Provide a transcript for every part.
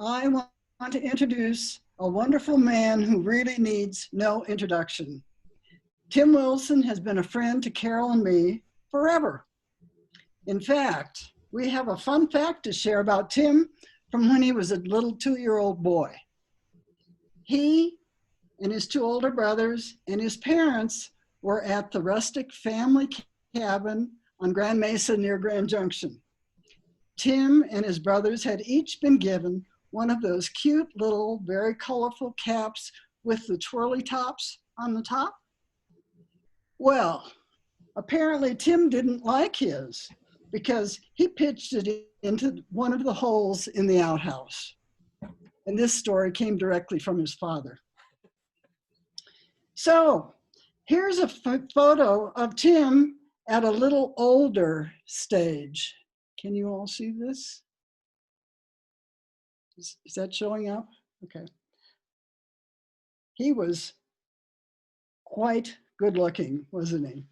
I want to introduce a wonderful man who really needs no introduction. Tim Wilson has been a friend to Carol and me forever. In fact, we have a fun fact to share about Tim from when he was a little 2-year-old boy. He and his two older brothers and his parents were at the rustic family cabin on Grand Mesa near Grand Junction. Tim and his brothers had each been given one of those cute little, very colorful caps with the twirly tops on the top. Well, apparently Tim didn't like his because he pitched it into one of the holes in the outhouse. And this story came directly from his father. So here's a photo of Tim at a little older stage. Can you all see this? Is that showing up? Okay. He was quite good looking, wasn't he?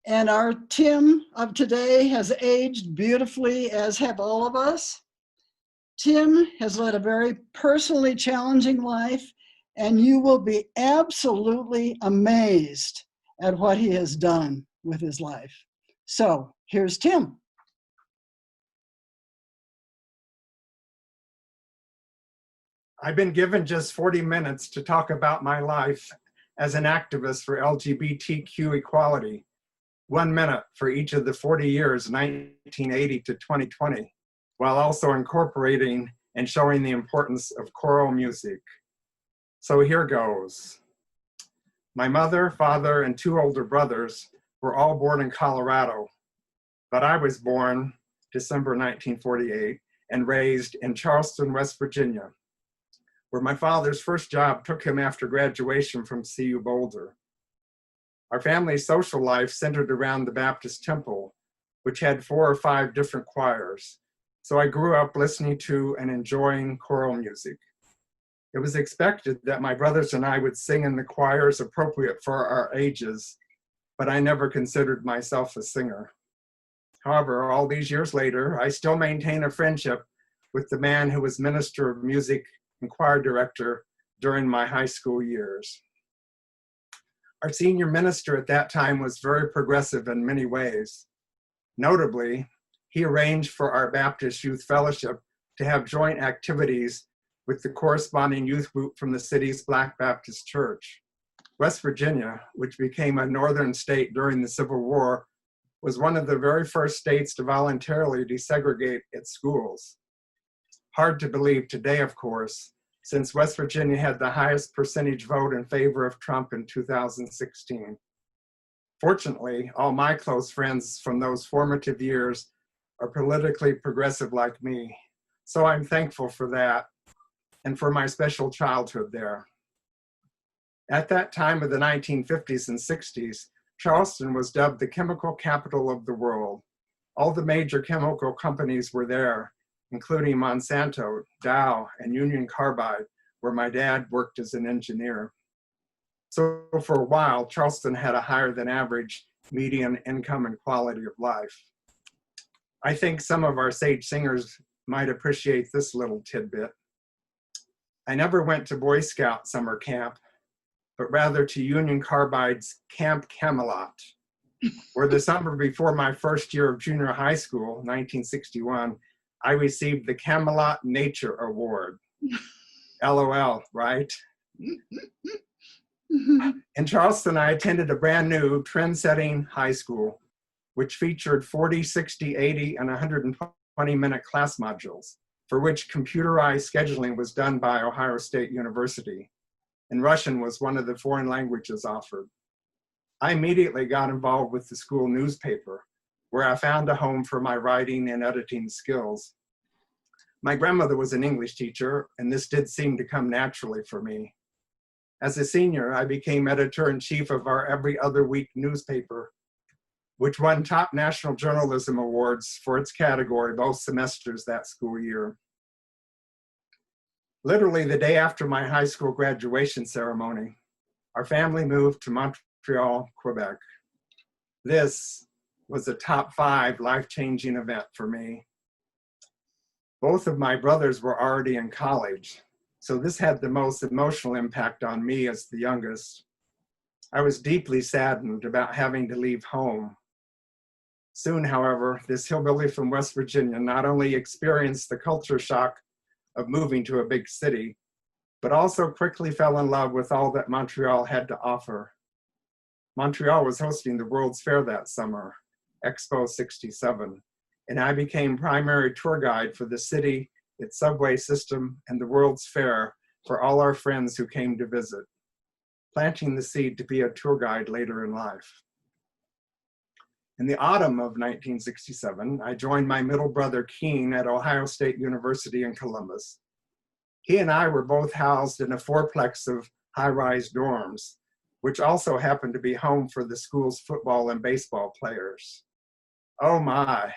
And our Tim of today has aged beautifully, as have all of us. Tim has led a very personally challenging life, and you will be absolutely amazed at what he has done with his life. So here's Tim. I've been given just 40 minutes to talk about my life as an activist for LGBTQ equality. 1 minute for each of the 40 years, 1980 to 2020, while also incorporating and showing the importance of choral music. So here goes. My mother, father, and two older brothers were all born in Colorado, but I was born December 1948 and raised in Charleston, West Virginia, where my father's first job took him after graduation from CU Boulder. Our family's social life centered around the Baptist Temple, which had 4 or 5 different choirs. So I grew up listening to and enjoying choral music. It was expected that my brothers and I would sing in the choirs appropriate for our ages, but I never considered myself a singer. However, all these years later, I still maintain a friendship with the man who was minister of music and choir director during my high school years. Our senior minister at that time was very progressive in many ways. Notably, he arranged for our Baptist Youth Fellowship to have joint activities with the corresponding youth group from the city's Black Baptist Church. West Virginia, which became a northern state during the Civil War, was one of the very first states to voluntarily desegregate its schools. Hard to believe today, of course, since West Virginia had the highest percentage vote in favor of Trump in 2016. Fortunately, all my close friends from those formative years are politically progressive like me, so I'm thankful for that and for my special childhood there. At that time of the 1950s and 60s, Charleston was dubbed the chemical capital of the world. All the major chemical companies were there, including Monsanto, Dow, and Union Carbide, where my dad worked as an engineer. So for a while, Charleston had a higher than average median income and quality of life. I think some of our sage singers might appreciate this little tidbit. I never went to Boy Scout summer camp, but rather to Union Carbide's Camp Camelot, where the summer before my first year of junior high school, 1961, I received the Camelot Nature Award. LOL, right? In Charleston, I attended a brand new trend-setting high school, which featured 40, 60, 80, and 120-minute class modules, for which computerized scheduling was done by Ohio State University, and Russian was one of the foreign languages offered. I immediately got involved with the school newspaper, where I found a home for my writing and editing skills. My grandmother was an English teacher, and this did seem to come naturally for me. As a senior, I became editor-in-chief of our Every Other Week newspaper, which won top national journalism awards for its category both semesters that school year. Literally the day after my high school graduation ceremony, our family moved to Montreal, Quebec. This was a top 5 life-changing event for me. Both of my brothers were already in college, so this had the most emotional impact on me as the youngest. I was deeply saddened about having to leave home. Soon, however, this hillbilly from West Virginia not only experienced the culture shock of moving to a big city, but also quickly fell in love with all that Montreal had to offer. Montreal was hosting the World's Fair that summer, Expo 67, and I became primary tour guide for the city, its subway system, and the World's Fair for all our friends who came to visit, planting the seed to be a tour guide later in life. In the autumn of 1967, I joined my middle brother Keene at Ohio State University in Columbus. He and I were both housed in a fourplex of high-rise dorms, which also happened to be home for the school's football and baseball players. Oh my,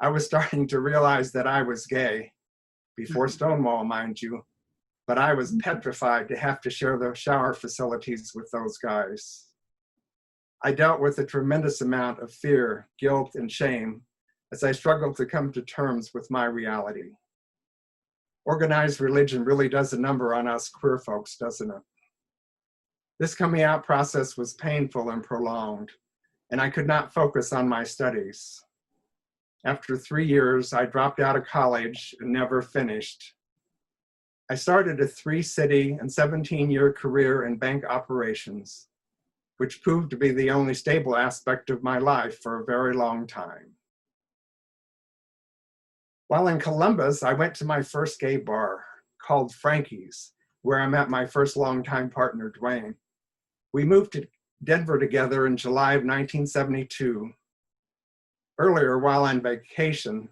I was starting to realize that I was gay, before Stonewall, mind you, but I was petrified to have to share the shower facilities with those guys. I dealt with a tremendous amount of fear, guilt, and shame as I struggled to come to terms with my reality. Organized religion really does a number on us queer folks, doesn't it? This coming out process was painful and prolonged, and I could not focus on my studies. After 3 years, I dropped out of college and never finished. I started a 3-city and 17-year career in bank operations, which proved to be the only stable aspect of my life for a very long time. While in Columbus, I went to my first gay bar called Frankie's, where I met my first longtime partner, Dwayne. We moved to Denver together in July of 1972. Earlier, while on vacation,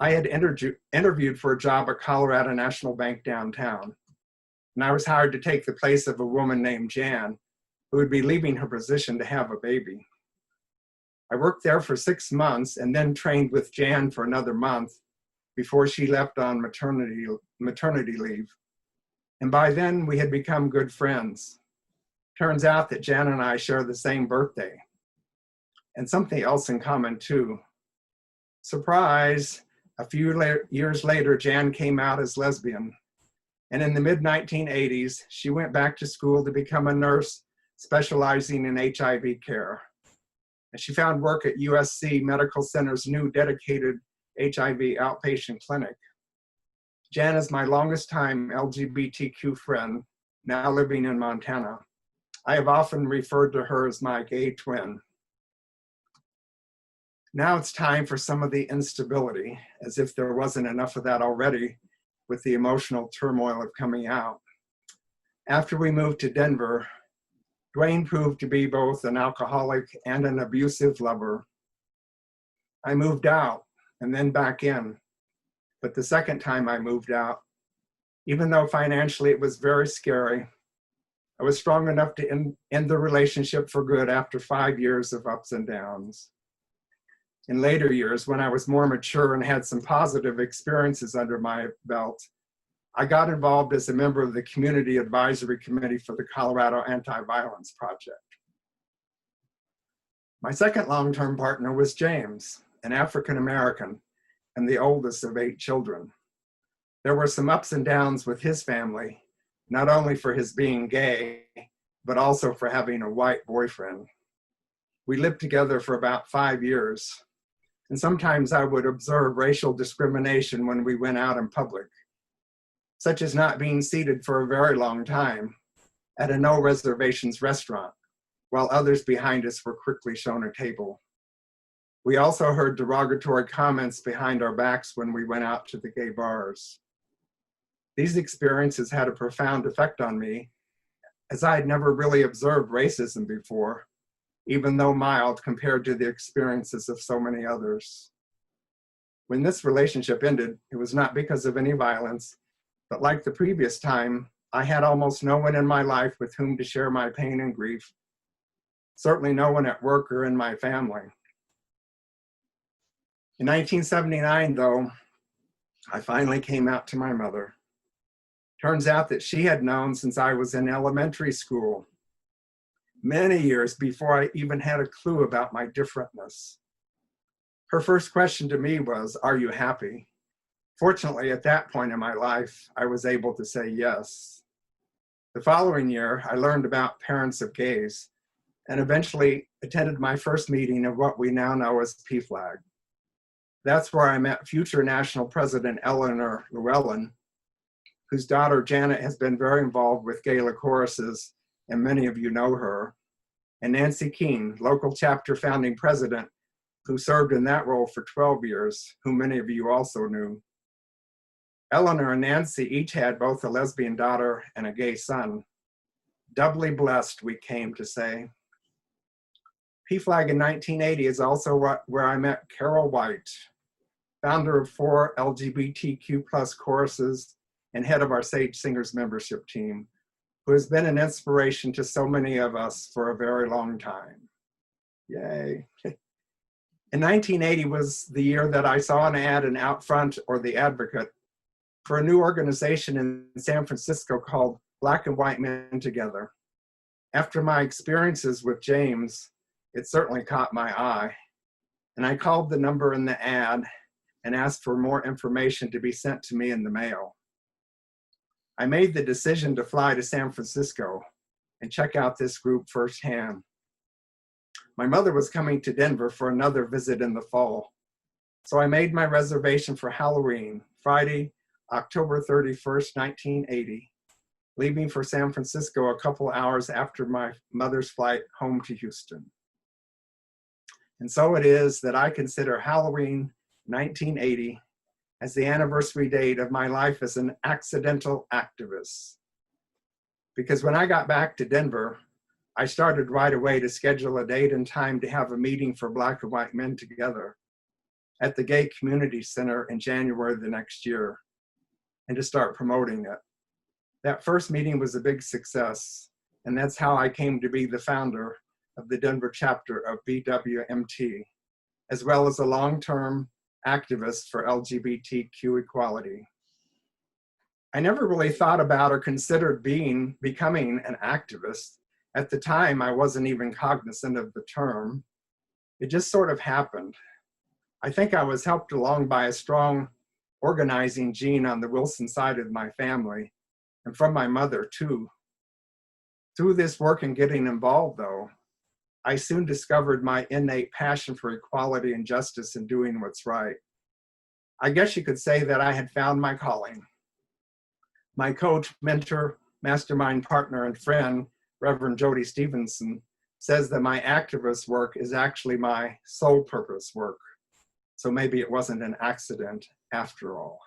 I had interviewed for a job at Colorado National Bank downtown, and I was hired to take the place of a woman named Jan, who would be leaving her position to have a baby. I worked there for 6 months and then trained with Jan for another month before she left on maternity leave. And by then we had become good friends. Turns out that Jan and I share the same birthday, and something else in common too. Surprise, a few years later, Jan came out as lesbian. And in the mid-1980s, she went back to school to become a nurse specializing in HIV care. And she found work at USC Medical Center's new dedicated HIV outpatient clinic. Jan is my longest time LGBTQ friend, now living in Montana. I have often referred to her as my gay twin. Now it's time for some of the instability, as if there wasn't enough of that already with the emotional turmoil of coming out. After we moved to Denver, Dwayne proved to be both an alcoholic and an abusive lover. I moved out and then back in, but the second time I moved out, even though financially it was very scary, I was strong enough to end the relationship for good after 5 years of ups and downs. In later years, when I was more mature and had some positive experiences under my belt, I got involved as a member of the Community Advisory Committee for the Colorado Anti-Violence Project. My second long-term partner was James, an African-American and the oldest of 8 children. There were some ups and downs with his family, not only for his being gay, but also for having a white boyfriend. We lived together for about 5 years, and sometimes I would observe racial discrimination when we went out in public, such as not being seated for a very long time at a no reservations restaurant, while others behind us were quickly shown a table. We also heard derogatory comments behind our backs when we went out to the gay bars. These experiences had a profound effect on me, as I had never really observed racism before, even though mild compared to the experiences of so many others. When this relationship ended, it was not because of any violence, but like the previous time, I had almost no one in my life with whom to share my pain and grief. Certainly no one at work or in my family. In 1979, though, I finally came out to my mother. Turns out that she had known since I was in elementary school, many years before I even had a clue about my differentness. Her first question to me was, "Are you happy?" Fortunately, at that point in my life, I was able to say yes. The following year, I learned about Parents of Gays and eventually attended my first meeting of what we now know as PFLAG. That's where I met future National President Eleanor Llewellyn, whose daughter Janet has been very involved with Gala choruses, and many of you know her, and Nancy Keene, local chapter founding president, who served in that role for 12 years, who many of you also knew. Eleanor and Nancy each had both a lesbian daughter and a gay son. Doubly blessed, we came to say. PFLAG in 1980 is also where I met Carol White, founder of 4 LGBTQ+ choruses and head of our Sage Singers membership team, who has been an inspiration to so many of us for a very long time. Yay. In 1980 was the year that I saw an ad in Outfront or The Advocate for a new organization in San Francisco called Black and White Men Together. After my experiences with James, it certainly caught my eye, and I called the number in the ad and asked for more information to be sent to me in the mail. I made the decision to fly to San Francisco and check out this group firsthand. My mother was coming to Denver for another visit in the fall, so I made my reservation for Halloween, Friday, October 31st, 1980, leaving for San Francisco a couple hours after my mother's flight home to Houston. And so it is that I consider Halloween 1980 as the anniversary date of my life as an accidental activist. Because when I got back to Denver, I started right away to schedule a date and time to have a meeting for Black and White Men Together at the Gay Community Center in January the next year, and to start promoting it. That first meeting was a big success, and that's how I came to be the founder of the Denver chapter of BWMT, as well as a long-term activist for LGBTQ equality. I never really thought about or considered becoming an activist. At the time, I wasn't even cognizant of the term. It just sort of happened. I think I was helped along by a strong organizing gene on the Wilson side of my family, and from my mother too. Through this work and getting involved though, I soon discovered my innate passion for equality and justice and doing what's right. I guess you could say that I had found my calling. My coach, mentor, mastermind partner, and friend, Reverend Jody Stevenson, says that my activist work is actually my soul purpose work. So maybe it wasn't an accident after all.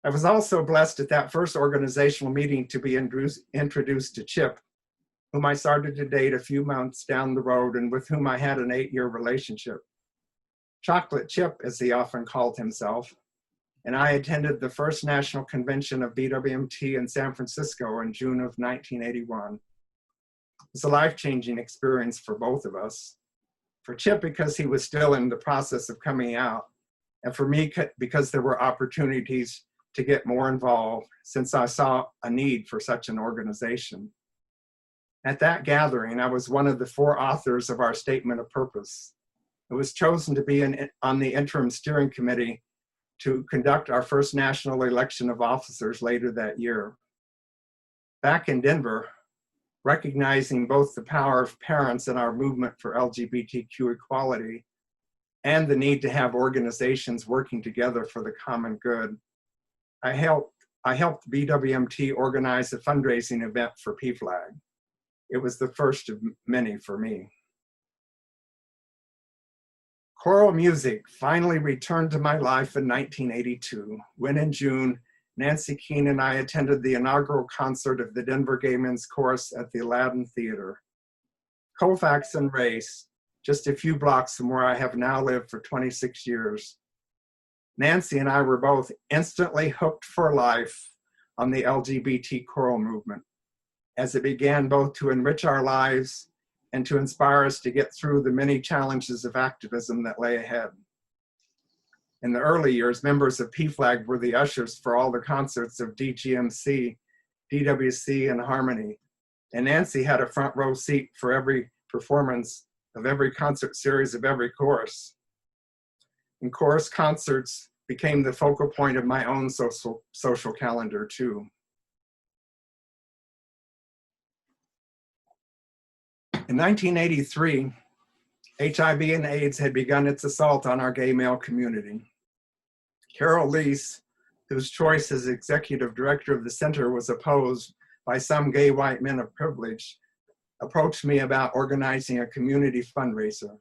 I was also blessed at that first organizational meeting to be introduced to Chip, whom I started to date a few months down the road and with whom I had an 8-year relationship. Chocolate Chip, as he often called himself, and I attended the first national convention of BWMT in San Francisco in June of 1981. It was a life-changing experience for both of us. For Chip, because he was still in the process of coming out, and for me, because there were opportunities to get more involved since I saw a need for such an organization. At that gathering, I was one of the 4 authors of our statement of purpose. I was chosen to be on the interim steering committee to conduct our first national election of officers later that year. Back in Denver, recognizing both the power of parents in our movement for LGBTQ equality and the need to have organizations working together for the common good, I helped BWMT organize a fundraising event for PFLAG. It was the first of many for me. Choral music finally returned to my life in 1982, when in June, Nancy Keene and I attended the inaugural concert of the Denver Gay Men's Chorus at the Aladdin Theater. Colfax and Race, just a few blocks from where I have now lived for 26 years. Nancy and I were both instantly hooked for life on the LGBT choral movement, as it began both to enrich our lives and to inspire us to get through the many challenges of activism that lay ahead. In the early years, members of PFLAG were the ushers for all the concerts of DGMC, DWC, and Harmony, and Nancy had a front row seat for every performance of every concert series of every chorus. And chorus concerts became the focal point of my own social calendar too. In 1983, HIV and AIDS had begun its assault on our gay male community. Carol Lease, whose choice as executive director of the center was opposed by some gay white men of privilege, approached me about organizing a community fundraiser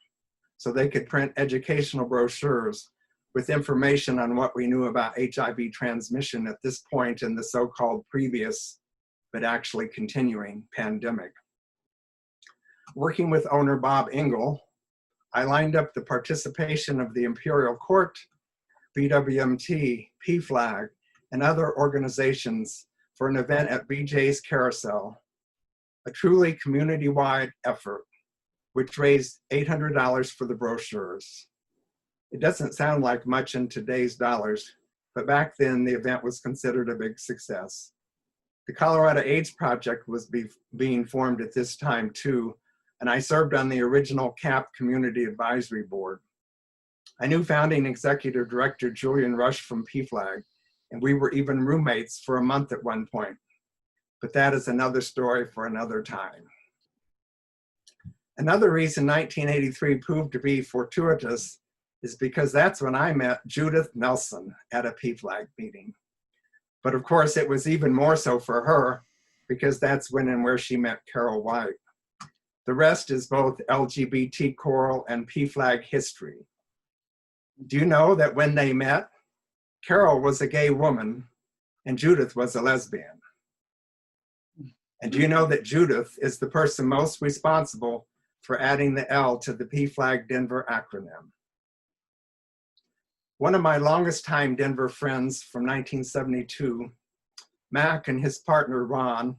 so they could print educational brochures with information on what we knew about HIV transmission at this point in the so-called previous, but actually continuing pandemic. Working with owner Bob Engel, I lined up the participation of the Imperial Court, BWMT, PFLAG, and other organizations for an event at BJ's Carousel, a truly community-wide effort, which raised $800 for the brochures. It doesn't sound like much in today's dollars, but back then the event was considered a big success. The Colorado AIDS Project was being formed at this time too, and I served on the original CAP Community Advisory Board. I knew founding executive director Julian Rush from PFLAG, and we were even roommates for a month at one point. But that is another story for another time. Another reason 1983 proved to be fortuitous is because that's when I met Judith Nelson at a PFLAG meeting. But of course, it was even more so for her because that's when and where she met Carol White. The rest is both LGBT choral and PFLAG history. Do you know that when they met, Carol was a gay woman and Judith was a lesbian? And do you know that Judith is the person most responsible for adding the L to the PFLAG Denver acronym? One of my longest time Denver friends from 1972, Mac and his partner Ron,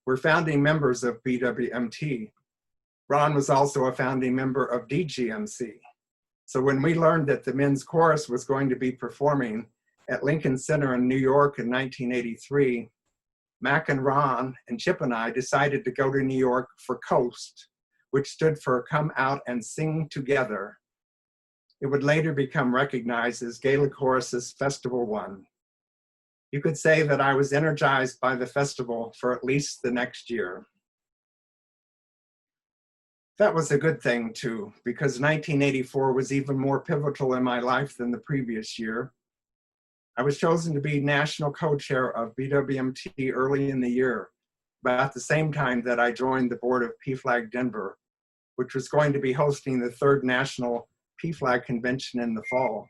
were founding members of BWMT. Ron was also a founding member of DGMC. So when we learned that the men's chorus was going to be performing at Lincoln Center in New York in 1983, Mac and Ron and Chip and I decided to go to New York for COAST, which stood for Come Out and Sing Together. It would later become recognized as Gaelic Chorus's Festival One. You could say that I was energized by the festival for at least the next year. That was a good thing too, because 1984 was even more pivotal in my life than the previous year. I was chosen to be national co-chair of BWMT early in the year, about the same time that I joined the board of PFLAG Denver, which was going to be hosting the third national PFLAG convention in the fall.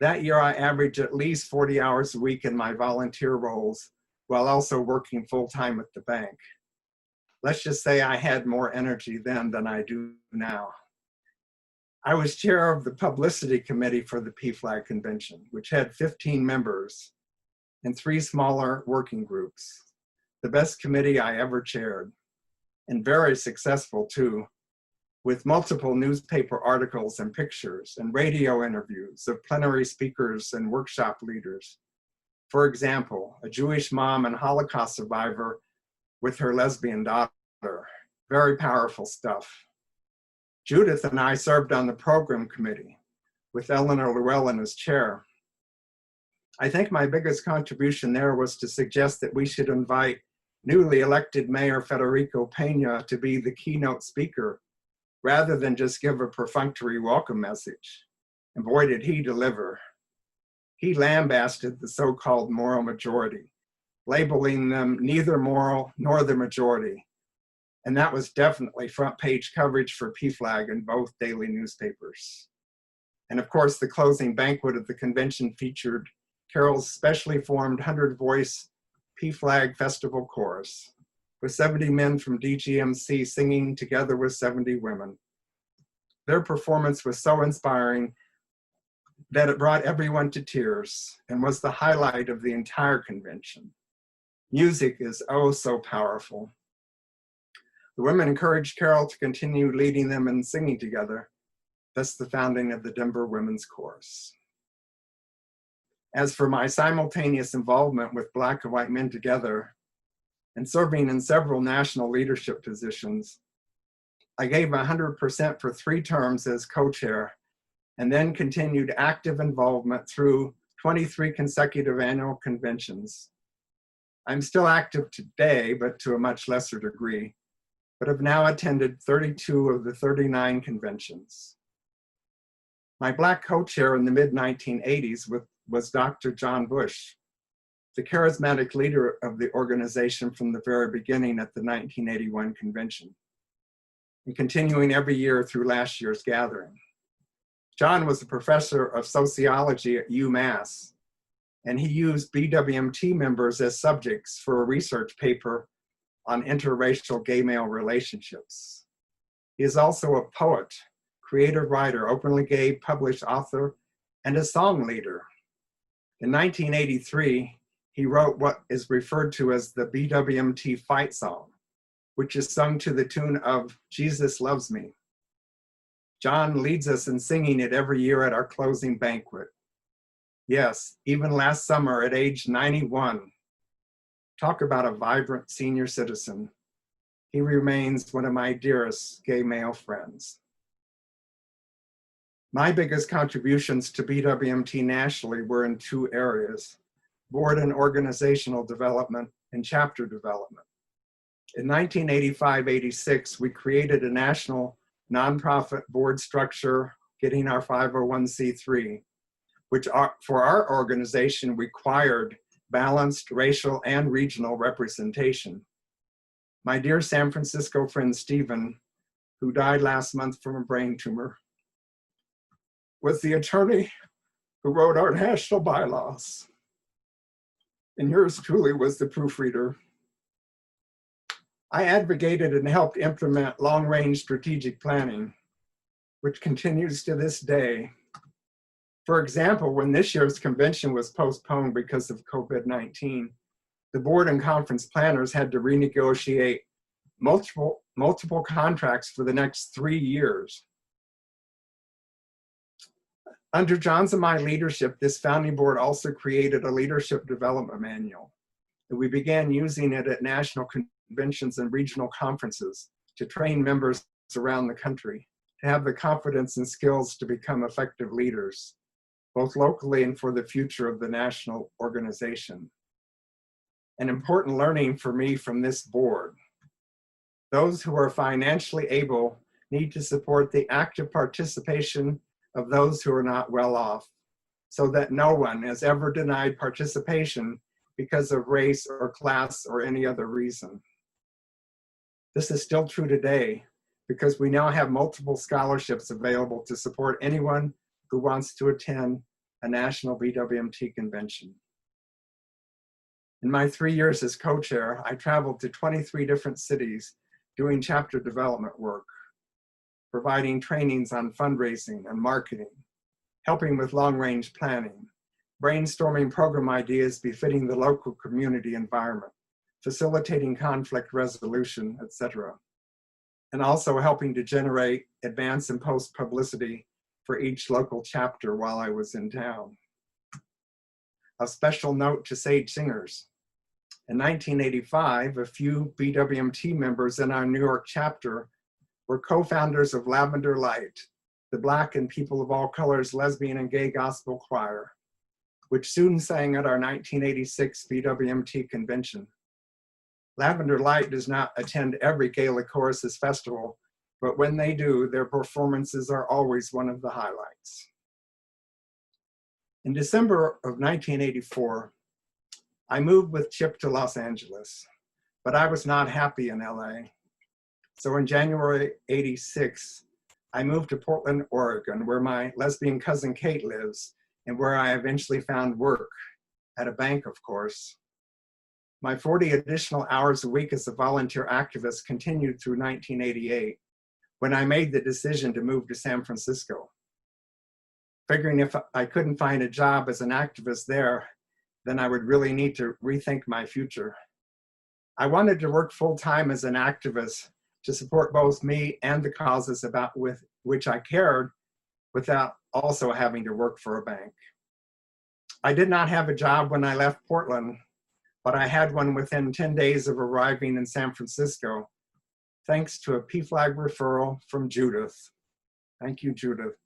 That year, I averaged at least 40 hours a week in my volunteer roles, while also working full-time at the bank. Let's just say I had more energy then than I do now. I was chair of the publicity committee for the PFLAG convention, which had 15 members and 3 smaller working groups. The best committee I ever chaired, and very successful too, with multiple newspaper articles and pictures and radio interviews of plenary speakers and workshop leaders. For example, a Jewish mom and Holocaust survivor with her lesbian daughter. Very powerful stuff. Judith and I served on the program committee with Eleanor Llewellyn as chair. I think my biggest contribution there was to suggest that we should invite newly elected Mayor Federico Pena to be the keynote speaker rather than just give a perfunctory welcome message. And boy, did he deliver. He lambasted the so-called moral majority, labeling them neither moral nor the majority. And that was definitely front page coverage for PFLAG in both daily newspapers. And of course, the closing banquet of the convention featured Carol's specially formed 100-voice PFLAG Festival Chorus, with 70 men from DGMC singing together with 70 women. Their performance was so inspiring that it brought everyone to tears and was the highlight of the entire convention. Music is oh so powerful. The women encouraged Carol to continue leading them and singing together, thus the founding of the Denver Women's Chorus. As for my simultaneous involvement with Black and white men together and serving in several national leadership positions, I gave 100% for 3 terms as co-chair and then continued active involvement through 23 consecutive annual conventions. I'm still active today, but to a much lesser degree, but have now attended 32 of the 39 conventions. My Black co-chair in the mid-1980s was Dr. John Bush, the charismatic leader of the organization from the very beginning at the 1981 convention, and continuing every year through last year's gathering. John was a professor of sociology at UMass, and he used BWMT members as subjects for a research paper on interracial gay-male relationships. He is also a poet, creative writer, openly gay, published author, and a song leader. In 1983, he wrote what is referred to as the BWMT fight song, which is sung to the tune of Jesus Loves Me. John leads us in singing it every year at our closing banquet. Yes, even last summer at age 91. Talk about a vibrant senior citizen. He remains one of my dearest gay male friends. My biggest contributions to BWMT nationally were in two areas: board and organizational development and chapter development. In 1985-86, we created a national nonprofit board structure, getting our 501c3, which for our organization required balanced racial and regional representation. My dear San Francisco friend Stephen, who died last month from a brain tumor, was the attorney who wrote our national bylaws. And yours truly was the proofreader. I advocated and helped implement long-range strategic planning, which continues to this day. For example, when this year's convention was postponed because of COVID-19, the board and conference planners had to renegotiate multiple contracts for the next 3 years. Under John's and my leadership, this founding board also created a leadership development manual. And we began using it at national conventions and regional conferences to train members around the country to have the confidence and skills to become effective leaders, both locally and for the future of the national organization. An important learning for me from this board: those who are financially able need to support the active participation of those who are not well off, so that no one is ever denied participation because of race or class or any other reason. This is still true today because we now have multiple scholarships available to support anyone who wants to attend a national BWMT convention. In my 3 years as co-chair, I traveled to 23 different cities doing chapter development work, providing trainings on fundraising and marketing, helping with long-range planning, brainstorming program ideas befitting the local community environment, facilitating conflict resolution, etc., and also helping to generate advance and post publicity for each local chapter while I was in town. A special note to Sage Singers. In 1985, a few BWMT members in our New York chapter were co-founders of Lavender Light, the Black and People of All Colors lesbian and gay gospel choir, which soon sang at our 1986 BWMT convention. Lavender Light does not attend every Gala Choruses festival, but when they do, their performances are always one of the highlights. In December of 1984, I moved with Chip to Los Angeles, but I was not happy in LA. So in January '86, I moved to Portland, Oregon, where my lesbian cousin Kate lives and where I eventually found work, at a bank, of course. My 40 additional hours a week as a volunteer activist continued through 1988, when I made the decision to move to San Francisco. Figuring if I couldn't find a job as an activist there, then I would really need to rethink my future. I wanted to work full-time as an activist to support both me and the causes about which I cared, without also having to work for a bank. I did not have a job when I left Portland, but I had one within 10 days of arriving in San Francisco, thanks to a PFLAG referral from Judith. Thank you, Judith.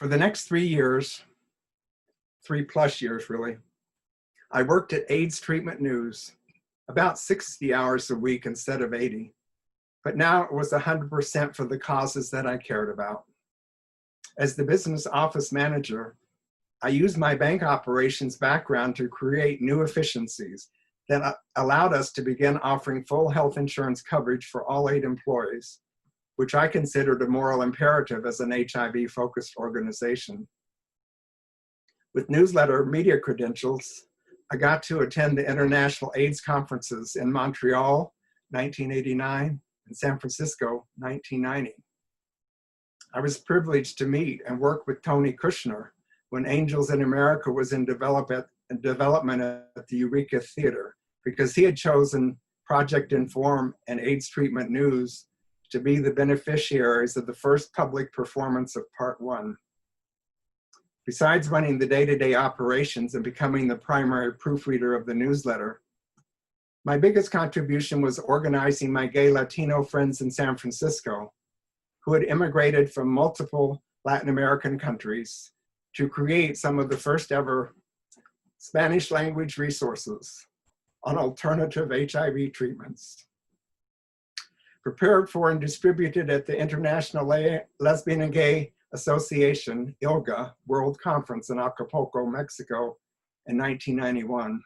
For the next 3 years, 3+ years really, I worked at AIDS Treatment News, about 60 hours a week instead of 80. But now it was 100% for the causes that I cared about. As the business office manager, I used my bank operations background to create new efficiencies that allowed us to begin offering full health insurance coverage for all 8 employees, which I considered a moral imperative as an HIV-focused organization. With newsletter media credentials, I got to attend the International AIDS Conferences in Montreal, 1989, and San Francisco, 1990. I was privileged to meet and work with Tony Kushner when Angels in America was in development at the Eureka Theater, because he had chosen Project Inform and AIDS Treatment News to be the beneficiaries of the first public performance of Part 1. Besides running the day-to-day operations and becoming the primary proofreader of the newsletter, my biggest contribution was organizing my gay Latino friends in San Francisco, who had immigrated from multiple Latin American countries, to create some of the first ever Spanish language resources on alternative HIV treatments. Prepared for and distributed at the International Lesbian and Gay Association, ILGA, World Conference in Acapulco, Mexico in 1991.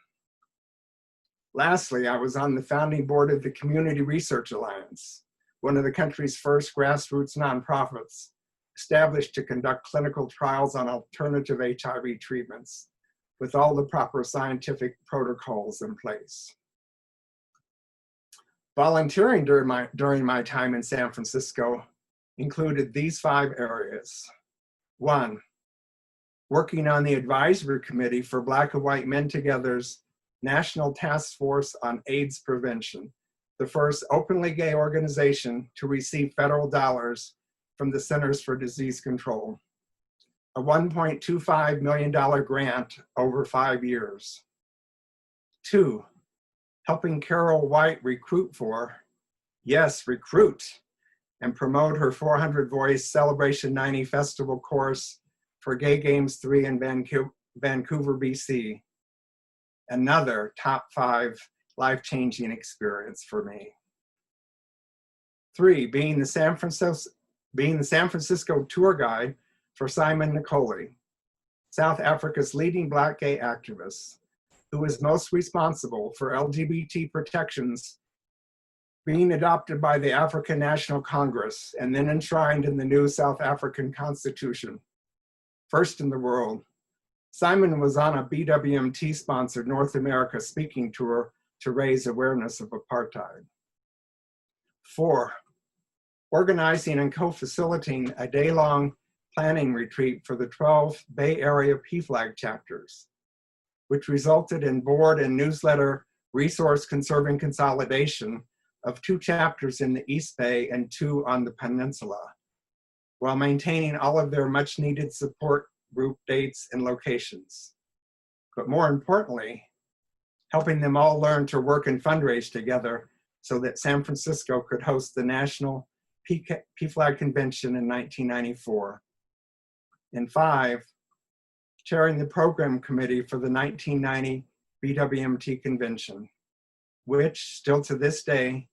Lastly, I was on the founding board of the Community Research Alliance, one of the country's first grassroots nonprofits established to conduct clinical trials on alternative HIV treatments with all the proper scientific protocols in place. Volunteering during my time in San Francisco included these 5 areas. 1, working on the advisory committee for Black and White Men Together's National Task Force on AIDS Prevention, the first openly gay organization to receive federal dollars from the Centers for Disease Control, a $1.25 million grant over 5 years. 2, helping Carol White recruit and promote her 400 Voice Celebration 90 Festival course for Gay Games 3 in Vancouver, BC. Another top 5 life-changing experience for me. 3, being the San Francisco tour guide for Simon Nicoli, South Africa's leading Black gay activist, who is most responsible for LGBT protections being adopted by the African National Congress and then enshrined in the new South African Constitution, first in the world. Simon was on a BWMT-sponsored North America speaking tour to raise awareness of apartheid. 4, organizing and co-facilitating a day-long planning retreat for the 12 Bay Area PFLAG chapters, which resulted in board and newsletter resource conserving consolidation of 2 chapters in the East Bay and 2 on the peninsula, while maintaining all of their much needed support group dates and locations. But more importantly, helping them all learn to work and fundraise together so that San Francisco could host the National PFLAG Convention in 1994. And 5, chairing the program committee for the 1990 BWMT Convention, which still to this day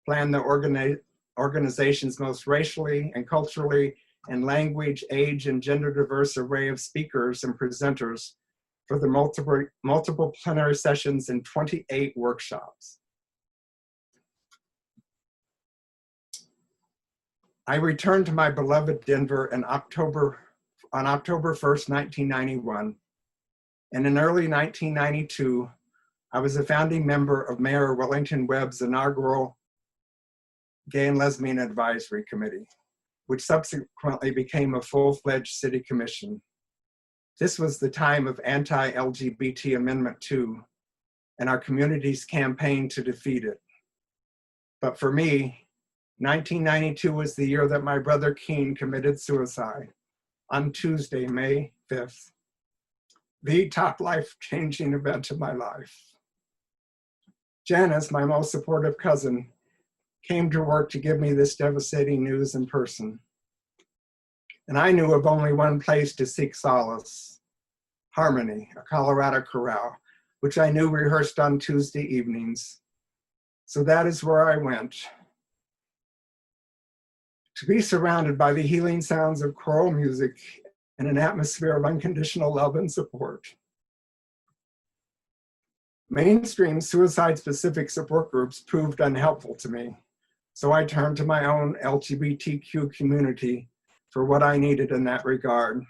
planned the organization's most racially and culturally and language, age, and gender diverse array of speakers and presenters for the multiple plenary sessions and 28 workshops. I returned to my beloved Denver on October 1st, 1991. And in early 1992, I was a founding member of Mayor Wellington Webb's inaugural Gay and Lesbian Advisory Committee, which subsequently became a full-fledged city commission. This was the time of anti-LGBT Amendment 2 and our community's campaign to defeat it. But for me, 1992 was the year that my brother Keen committed suicide on Tuesday, May 5th, the top life-changing event of my life. Janice, my most supportive cousin, came to work to give me this devastating news in person. and I knew of only one place to seek solace: Harmony, a Colorado chorale, which I knew rehearsed on Tuesday evenings. So that is where I went, to be surrounded by the healing sounds of choral music and an atmosphere of unconditional love and support. Mainstream suicide-specific support groups proved unhelpful to me, so I turned to my own LGBTQ community for what I needed in that regard.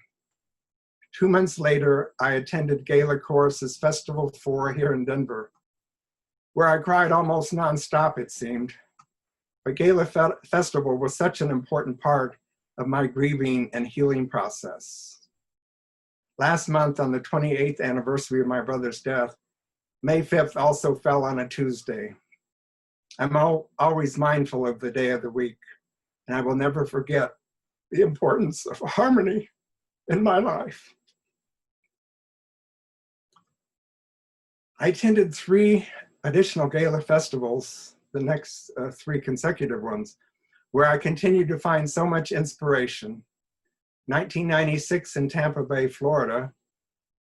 2 months later, I attended Gala Chorus's Festival 4 here in Denver, where I cried almost nonstop, it seemed. But Gala Festival was such an important part of my grieving and healing process. Last month, on the 28th anniversary of my brother's death, May 5th also fell on a Tuesday. I'm always mindful of the day of the week, and I will never forget the importance of harmony in my life. I attended 3 additional Gala festivals, the next 3 consecutive ones, where I continued to find so much inspiration. 1996 in Tampa Bay, Florida,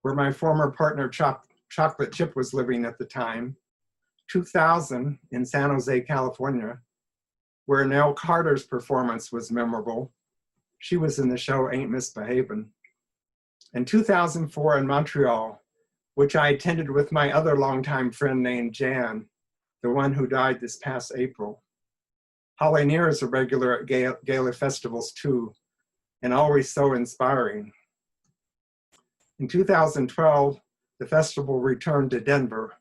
where my former partner Chocolate Chip was living at the time. 2000 in San Jose, California, where Nell Carter's performance was memorable. She was in the show Ain't Misbehavin'. And 2004 in Montreal, which I attended with my other longtime friend named Jan, the one who died this past April. Holly Near is a regular at Gala festivals too, and always so inspiring. In 2012, the festival returned to Denver,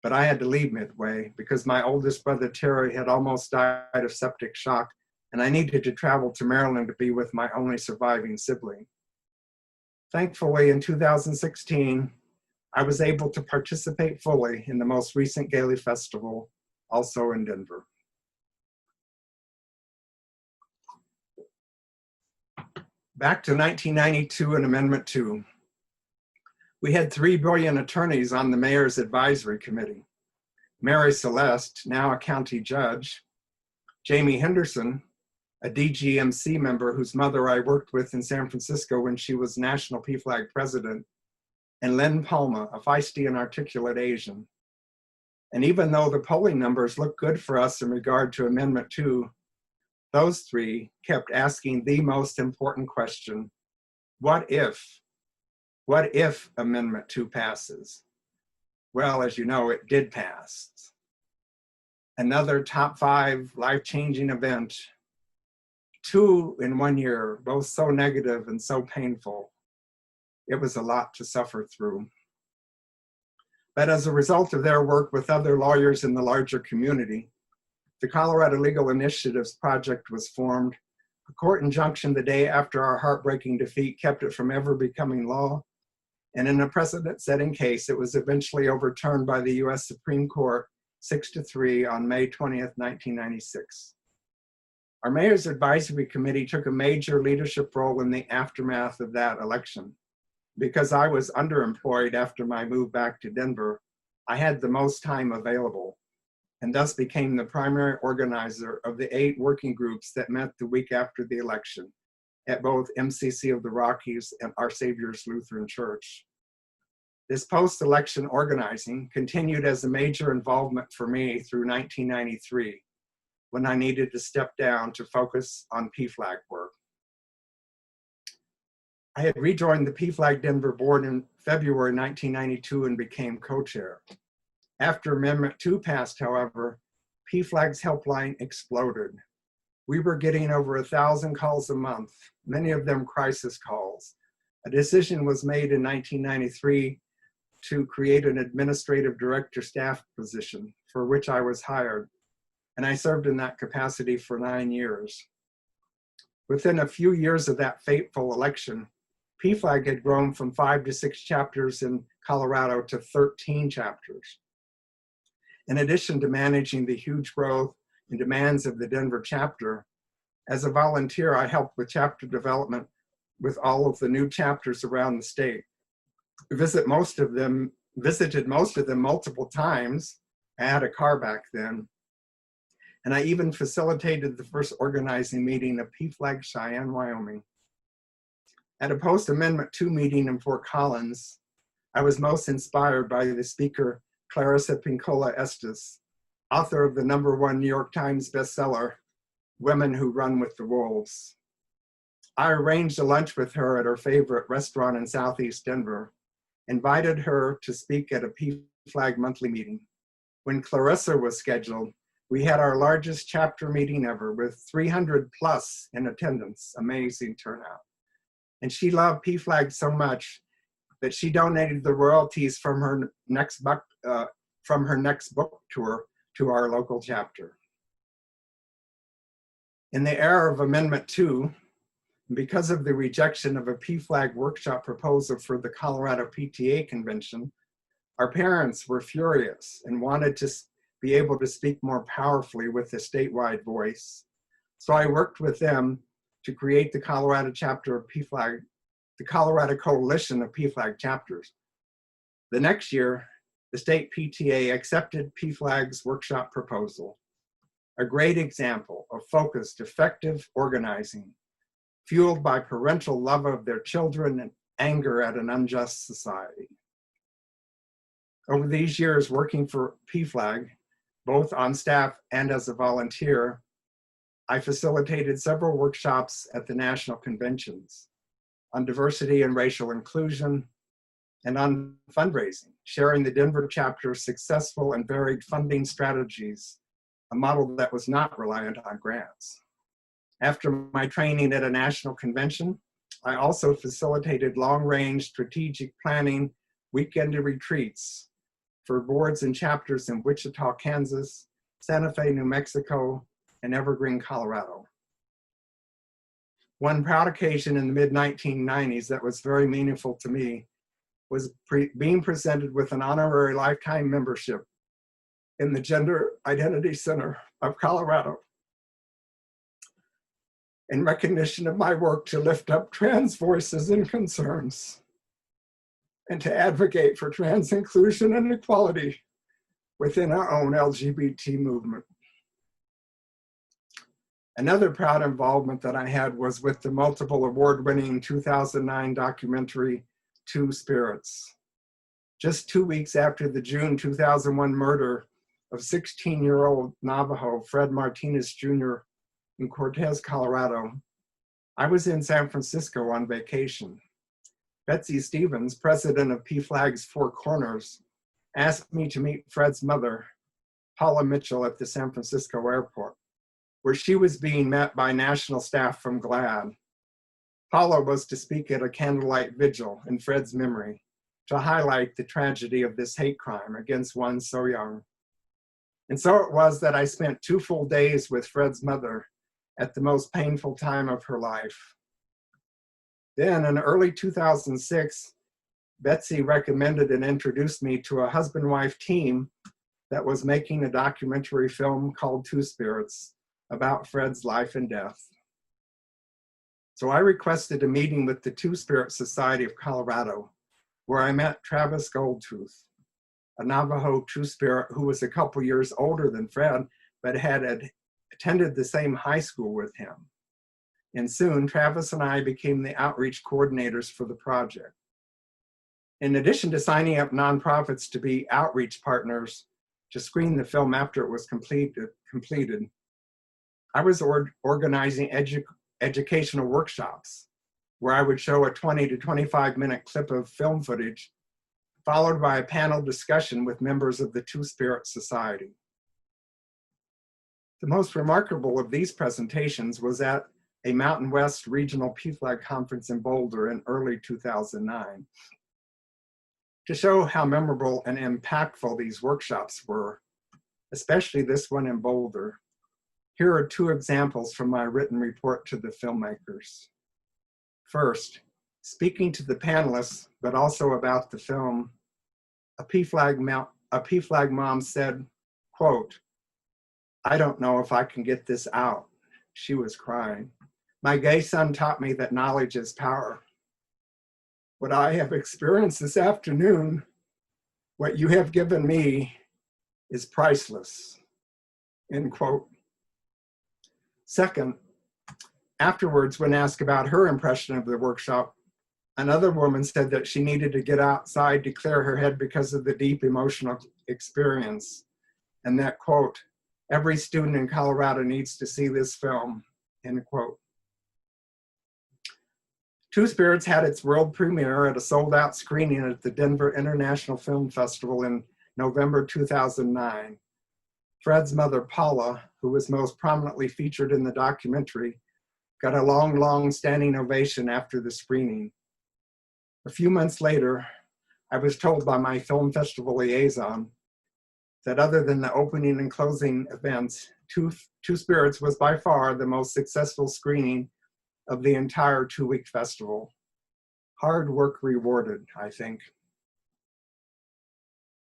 but I had to leave midway because my oldest brother Terry had almost died of septic shock, and I needed to travel to Maryland to be with my only surviving sibling. Thankfully, in 2016, I was able to participate fully in the most recent Gala Festival, also in Denver. Back to 1992 and Amendment 2. We had 3 brilliant attorneys on the Mayor's Advisory Committee: Mary Celeste, now a county judge; Jamie Henderson, a DGMC member whose mother I worked with in San Francisco when she was National PFLAG president; and Len Palma, a feisty and articulate Asian. And even though the polling numbers looked good for us in regard to Amendment 2, those 3 kept asking the most important question: what if? What if Amendment 2 passes? Well, as you know, it did pass. Another top 5 life-changing event, 2 in 1 year, both so negative and so painful. It was a lot to suffer through. But as a result of their work with other lawyers in the larger community, the Colorado Legal Initiatives Project was formed. A court injunction the day after our heartbreaking defeat kept it from ever becoming law. And in a precedent-setting case, it was eventually overturned by the US Supreme Court 6-3 on May 20th, 1996. Our Mayor's Advisory Committee took a major leadership role in the aftermath of that election. Because I was underemployed after my move back to Denver, I had the most time available, and thus became the primary organizer of the 8 working groups that met the week after the election at both MCC of the Rockies and Our Savior's Lutheran Church. This post-election organizing continued as a major involvement for me through 1993, when I needed to step down to focus on PFLAG work. I had rejoined the PFLAG Denver board in February 1992 and became co-chair. After Amendment 2 passed, however, PFLAG's helpline exploded. We were getting over 1,000 calls a month, many of them crisis calls. A decision was made in 1993 to create an administrative director staff position, for which I was hired, and I served in that capacity for 9 years. Within a few years of that fateful election, PFLAG had grown from 5 to 6 chapters in Colorado to 13 chapters. In addition to managing the huge growth and demands of the Denver chapter, as a volunteer, I helped with chapter development with all of the new chapters around the state. Visited most of them multiple times. I had a car back then. And I even facilitated the first organizing meeting of PFLAG Cheyenne, Wyoming, At a post-Amendment 2 meeting in Fort Collins, I was most inspired by the speaker, Clarissa Pinkola Estes, author of the #1 New York Times bestseller, Women Who Run with the Wolves. I arranged a lunch with her at her favorite restaurant in Southeast Denver, invited her to speak at a PFLAG monthly meeting. When Clarissa was scheduled, we had our largest chapter meeting ever with 300 plus in attendance, amazing turnout. And she loved PFLAG so much that she donated the royalties from her next book tour to our local chapter. In the era of Amendment 2, because of the rejection of a PFLAG workshop proposal for the Colorado PTA convention, our parents were furious and wanted to be able to speak more powerfully with a statewide voice. So I worked with them to create the Colorado chapter of PFLAG, the Colorado Coalition of PFLAG chapters. The next year, the state PTA accepted PFLAG's workshop proposal, a great example of focused, effective organizing, fueled by parental love of their children and anger at an unjust society. Over these years working for PFLAG, both on staff and as a volunteer, I facilitated several workshops at the national conventions on diversity and racial inclusion and on fundraising, sharing the Denver chapter's successful and varied funding strategies, a model that was not reliant on grants. After my training at a national convention, I also facilitated long-range strategic planning weekend retreats for boards and chapters in Wichita, Kansas, Santa Fe, New Mexico, and Evergreen, Colorado. One proud occasion in the mid-1990s that was very meaningful to me was being presented with an honorary lifetime membership in the Gender Identity Center of Colorado, in recognition of my work to lift up trans voices and concerns, and to advocate for trans inclusion and equality within our own LGBT movement. Another proud involvement that I had was with the multiple award-winning 2009 documentary, Two Spirits. Just 2 weeks after the June 2001 murder of 16-year-old Navajo Fred Martinez Jr. in Cortez, Colorado, I was in San Francisco on vacation. Betsy Stevens, president of PFLAG's Four Corners, asked me to meet Fred's mother, Paula Mitchell, at the San Francisco airport, where she was being met by national staff from GLAAD. Paula was to speak at a candlelight vigil in Fred's memory to highlight the tragedy of this hate crime against one so young. And so it was that I spent 2 full days with Fred's mother at the most painful time of her life. Then in early 2006, Betsy recommended and introduced me to a husband-wife team that was making a documentary film called Two Spirits about Fred's life and death. So I requested a meeting with the Two Spirit Society of Colorado, where I met Travis Goldtooth, a Navajo Two Spirit who was a couple years older than Fred, but had attended the same high school with him. And soon, Travis and I became the outreach coordinators for the project. In addition to signing up nonprofits to be outreach partners to screen the film after it was completed, I was organizing educational workshops where I would show a 20 to 25 minute clip of film footage, followed by a panel discussion with members of the Two Spirit Society. The most remarkable of these presentations was at a Mountain West Regional PFLAG conference in Boulder in early 2009. To show how memorable and impactful these workshops were, especially this one in Boulder, here are 2 examples from my written report to the filmmakers. First, speaking to the panelists, but also about the film, a PFLAG mom said, quote, "I don't know if I can get this out." She was crying. "My gay son taught me that knowledge is power. What I have experienced this afternoon, what you have given me, is priceless," end quote. Second, afterwards, when asked about her impression of the workshop, Another woman said that she needed to get outside to clear her head because of the deep emotional experience. And that quote, "Every student in Colorado needs to see this film," end quote. Two Spirits had its world premiere at a sold-out screening at the Denver International Film Festival in November 2009. Fred's mother, Paula, who was most prominently featured in the documentary, got a long standing ovation after the screening. A few months later, I was told by my film festival liaison that other than the opening and closing events, Two Spirits was by far the most successful screening of the entire 2-week festival. Hard work rewarded, I think.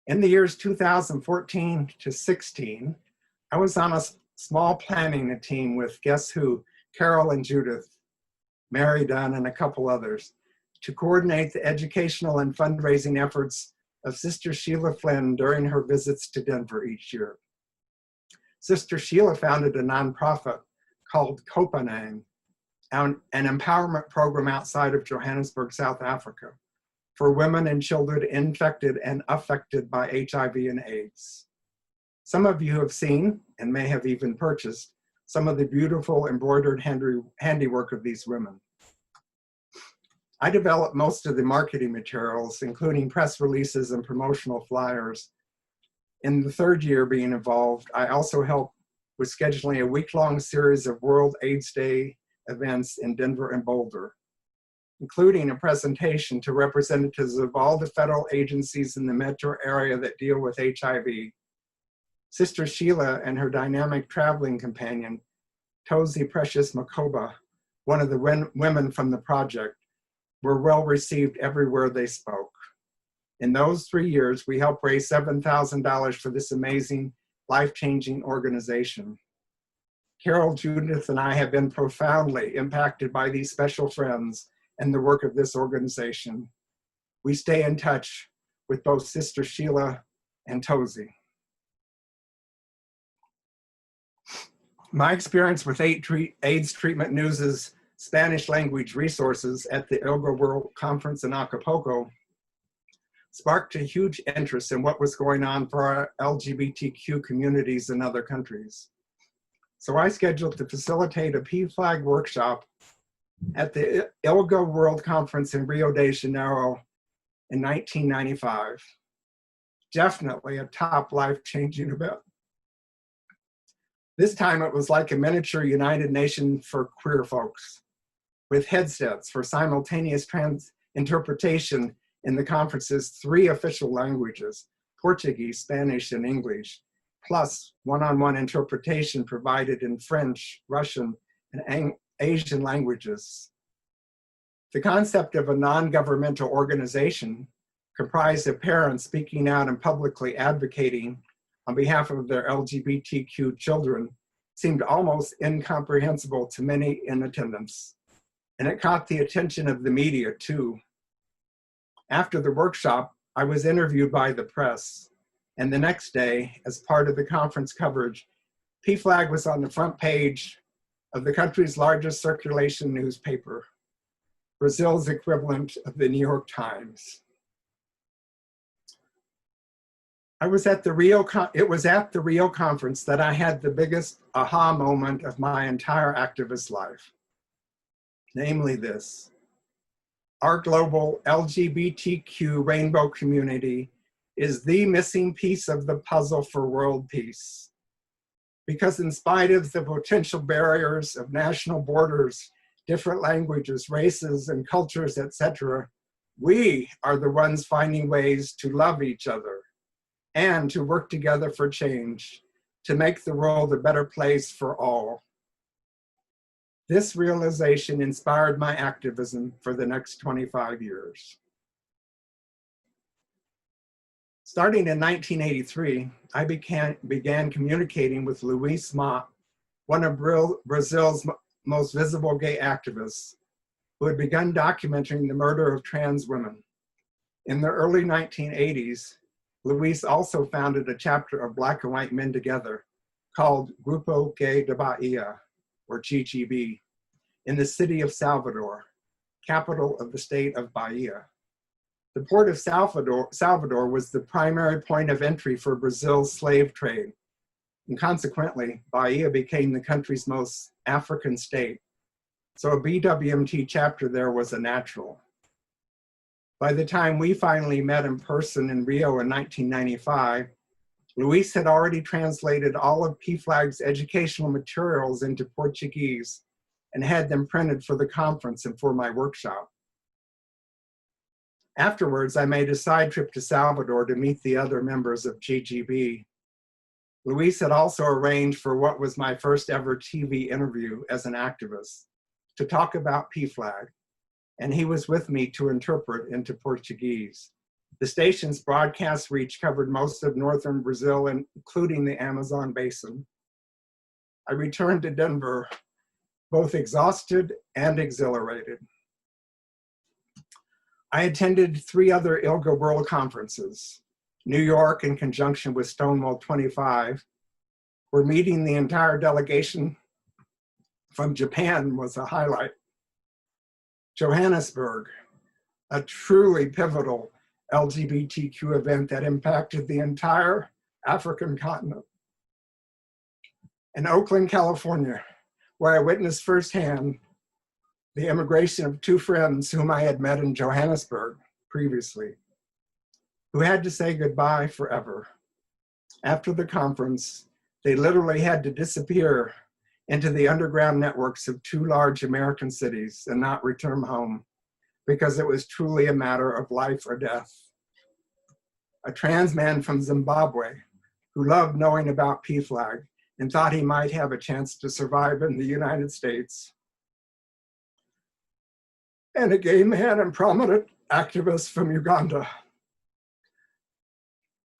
In the years 2014 to 16, I was on a small planning team with Guess Who, Carol and Judith, Mary Dunn, and a couple others to coordinate the educational and fundraising efforts of Sister Sheila Flynn during her visits to Denver each year. Sister Sheila founded a nonprofit called Kopanang, an empowerment program outside of Johannesburg, South Africa, for women and children infected and affected by HIV and AIDS. Some of you have seen, and may have even purchased, some of the beautiful embroidered handiwork of these women. I developed most of the marketing materials, including press releases and promotional flyers. In the third year being involved, I also helped with scheduling a week-long series of World AIDS Day events in Denver and Boulder, including a presentation to representatives of all the federal agencies in the metro area that deal with HIV. Sister Sheila and her dynamic traveling companion, Tozi Precious Makoba, one of the women from the project, were well received everywhere they spoke. In those 3 years, we helped raise $7,000 for this amazing, life-changing organization. Carol, Judith, and I have been profoundly impacted by these special friends and the work of this organization. We stay in touch with both Sister Sheila and Tozi. My experience with AIDS Treatment News' Spanish language resources at the ILGA World Conference in Acapulco sparked a huge interest in what was going on for our LGBTQ communities in other countries. So I scheduled to facilitate a PFLAG workshop at the ILGA World Conference in Rio de Janeiro in 1995. Definitely a top life-changing event. This time it was like a miniature United Nations for queer folks, with headsets for simultaneous interpretation in the conference's 3 official languages, Portuguese, Spanish, and English, plus one-on-one interpretation provided in French, Russian, and Asian languages. The concept of a non-governmental organization comprised of parents speaking out and publicly advocating on behalf of their LGBTQ children seemed almost incomprehensible to many in attendance. And it caught the attention of the media too. After the workshop, I was interviewed by the press, and the next day, as part of the conference coverage, PFLAG was on the front page of the country's largest circulation newspaper, Brazil's equivalent of the New York Times. It was at the Rio conference that I had the biggest aha moment of my entire activist life. Namely this: our global LGBTQ rainbow community is the missing piece of the puzzle for world peace. Because in spite of the potential barriers of national borders, different languages, races, and cultures, etc., we are the ones finding ways to love each other and to work together for change, to make the world a better place for all. This realization inspired my activism for the next 25 years. Starting in 1983, I began communicating with Luis Mott, one of Brazil's most visible gay activists, who had begun documenting the murder of trans women. In the early 1980s, Luis also founded a chapter of Black and White Men Together called Grupo Gay de Bahia, or GGB, in the city of Salvador, capital of the state of Bahia. The port of Salvador was the primary point of entry for Brazil's slave trade, and consequently, Bahia became the country's most African state. So a BWMT chapter there was a natural. By the time we finally met in person in Rio in 1995, Luis had already translated all of PFLAG's educational materials into Portuguese and had them printed for the conference and for my workshop. Afterwards, I made a side trip to Salvador to meet the other members of GGB. Luis had also arranged for what was my first ever TV interview as an activist to talk about PFLAG, and he was with me to interpret into Portuguese. The station's broadcast reach covered most of northern Brazil, including the Amazon basin. I returned to Denver, both exhausted and exhilarated. I attended 3 other ILGA World Conferences, New York in conjunction with Stonewall 25, where meeting the entire delegation from Japan was a highlight. Johannesburg, a truly pivotal LGBTQ event that impacted the entire African continent. And Oakland, California, where I witnessed firsthand the immigration of 2 friends whom I had met in Johannesburg previously, who had to say goodbye forever. After the conference, they literally had to disappear into the underground networks of 2 large American cities and not return home because it was truly a matter of life or death. A trans man from Zimbabwe who loved knowing about PFLAG and thought he might have a chance to survive in the United States. And a gay man and prominent activist from Uganda,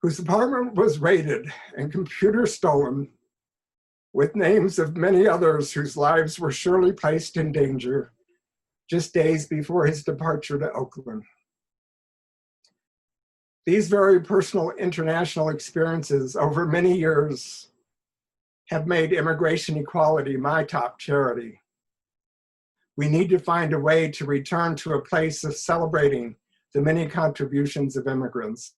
whose apartment was raided and computers stolen, with names of many others whose lives were surely placed in danger just days before his departure to Oakland. These very personal international experiences over many years have made immigration equality my top charity. We need to find a way to return to a place of celebrating the many contributions of immigrants,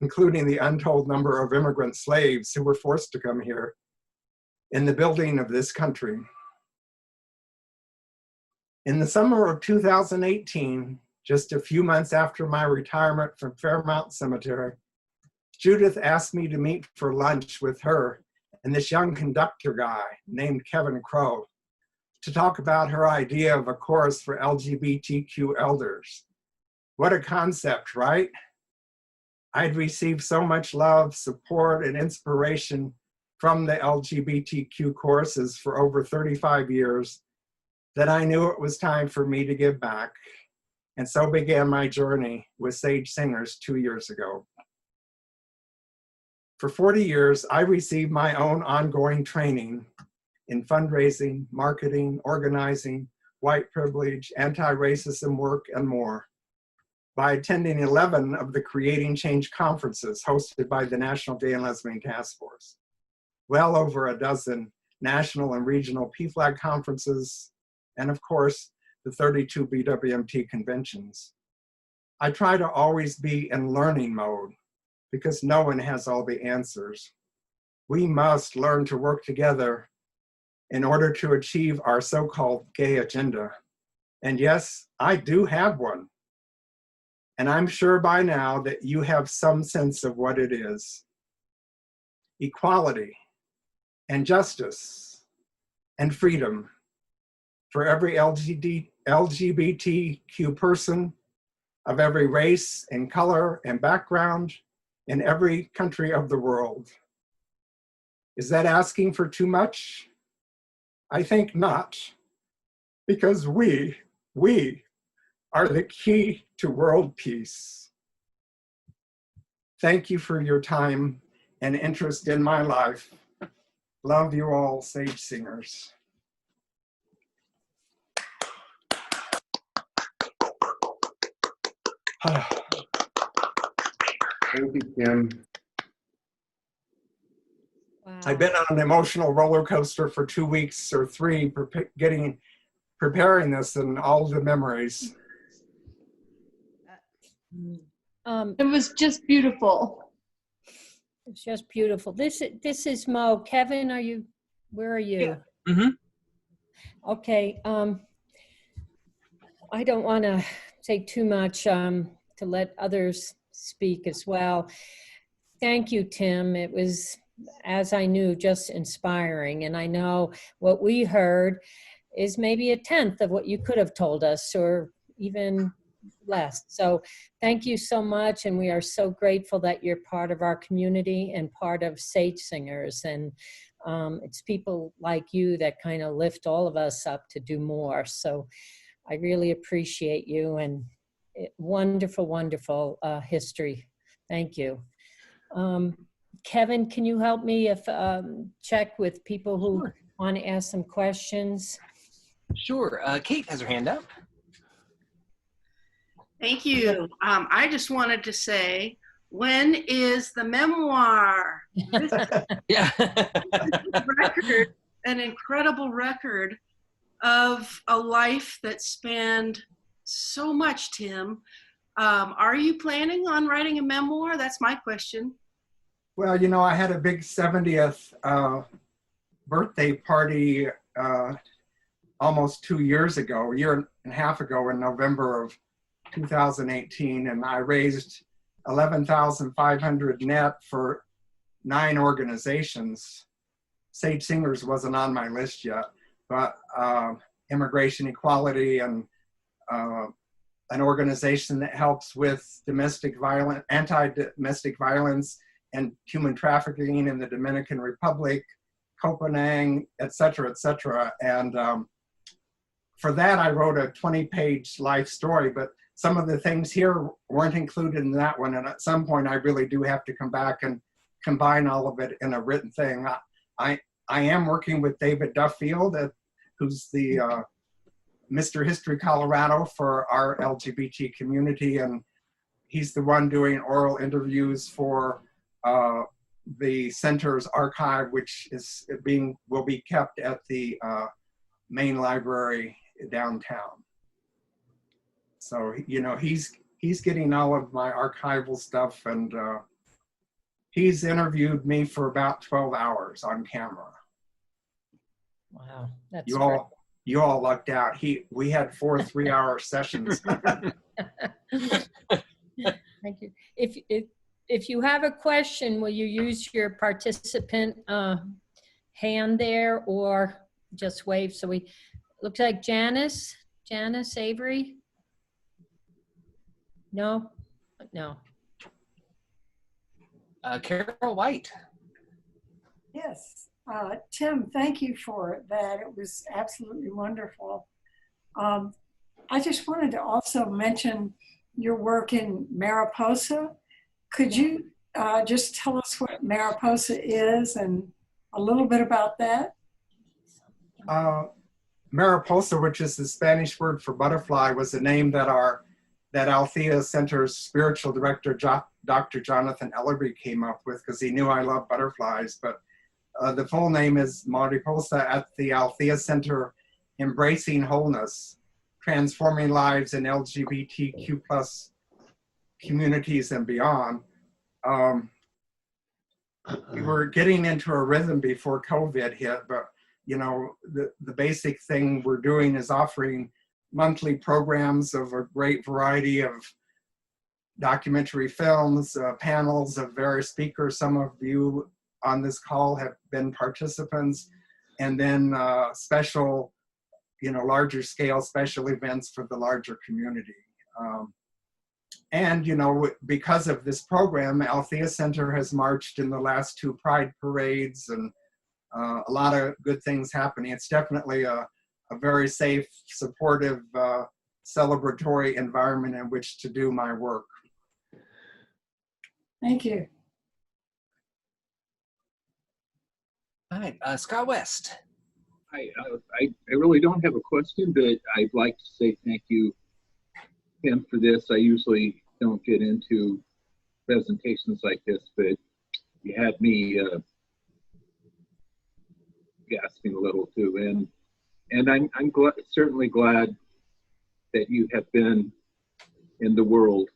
including the untold number of immigrant slaves who were forced to come here in the building of this country. In the summer of 2018, just a few months after my retirement from Fairmount Cemetery, Judith asked me to meet for lunch with her and this young conductor guy named Kevin Crow to talk about her idea of a chorus for LGBTQ elders. What a concept, right? I'd received so much love, support, and inspiration from the LGBTQ choruses for over 35 years that I knew it was time for me to give back. And so began my journey with Sage Singers 2 years ago. For 40 years, I received my own ongoing training in fundraising, marketing, organizing, white privilege, anti-racism work, and more by attending 11 of the Creating Change conferences hosted by the National Gay and Lesbian Task Force, well over a dozen national and regional PFLAG conferences, and of course, the 32 BWMT conventions. I try to always be in learning mode because no one has all the answers. We must learn to work together in order to achieve our so-called gay agenda. And yes, I do have one. And I'm sure by now that you have some sense of what it is. Equality and justice and freedom for every LGBTQ person of every race and color and background in every country of the world. Is that asking for too much? I think not, because we are the key to world peace. Thank you for your time and interest in my life. Love you all, Sage Singers. Thank you, Kim. Wow. I've been on an emotional roller coaster for 2 weeks or 3, getting preparing this and all the memories. It was just beautiful. It's just beautiful. This is Mo. Kevin, where are you? Yeah. Mm-hmm. Okay. I don't want to take too much to let others speak as well. Thank you, Tim. It was, as I knew, just inspiring. And I know what we heard is maybe a tenth of what you could have told us, or even less. So thank you so much. And we are so grateful that you're part of our community and part of Sage Singers. And it's people like you that kind of lift all of us up to do more. So I really appreciate you, and wonderful, wonderful history. Thank you. Kevin, can you help me check with people who Sure. want to ask some questions? Sure. Kate has her hand up. Thank you. I just wanted to say, when is the memoir? This Yeah. record, an incredible record of a life that spanned so much, Tim. Are you planning on writing a memoir? That's my question. Well, you know, I had a big 70th birthday party almost 2 years ago, a year and a half ago in November of 2018, and I raised $11,500 net for 9 organizations. Sage Singers wasn't on my list yet, but Immigration Equality and an organization that helps with anti-domestic violence and human trafficking in the Dominican Republic, Copenhagen, et cetera, et cetera. And for that, I wrote a 20-page life story, but some of the things here weren't included in that one. And at some point, I really do have to come back and combine all of it in a written thing. I am working with David Duffield, who's the Mr. History Colorado for our LGBT community. And he's the one doing oral interviews for the center's archive, which will be kept at the main library downtown. So, you know, he's getting all of my archival stuff, and he's interviewed me for about 12 hours on camera. Wow, that's You all lucked out. We had 4 3-hour sessions. Thank you. If you have a question, will you use your participant hand there, or just wave? So looks like Janice Avery. No. Carol White. Yes, Tim, thank you for that. It was absolutely wonderful. I just wanted to also mention your work in Mariposa. Could you just tell us what Mariposa is and a little bit about that? Mariposa, which is the Spanish word for butterfly, was the name that Althea Center's spiritual director, Dr. Jonathan Ellerby, came up with, because he knew I love butterflies. But the full name is Mariposa at the Althea Center, Embracing Wholeness, Transforming Lives in LGBTQ+ communities and beyond. We were getting into a rhythm before COVID hit, but you know, the basic thing we're doing is offering monthly programs of a great variety of documentary films, panels of various speakers. Some of you on this call have been participants, and then special, you know, larger scale special events for the larger community. And, you know, because of this program, Althea Center has marched in the last 2 Pride parades, and a lot of good things happening. It's definitely a very safe, supportive, celebratory environment in which to do my work. Thank you. All right, Scott West. I really don't have a question, but I'd like to say thank you, Tim, for this. I usually don't get into presentations like this, but you had me gasping a little too. And I'm certainly glad that you have been in the world.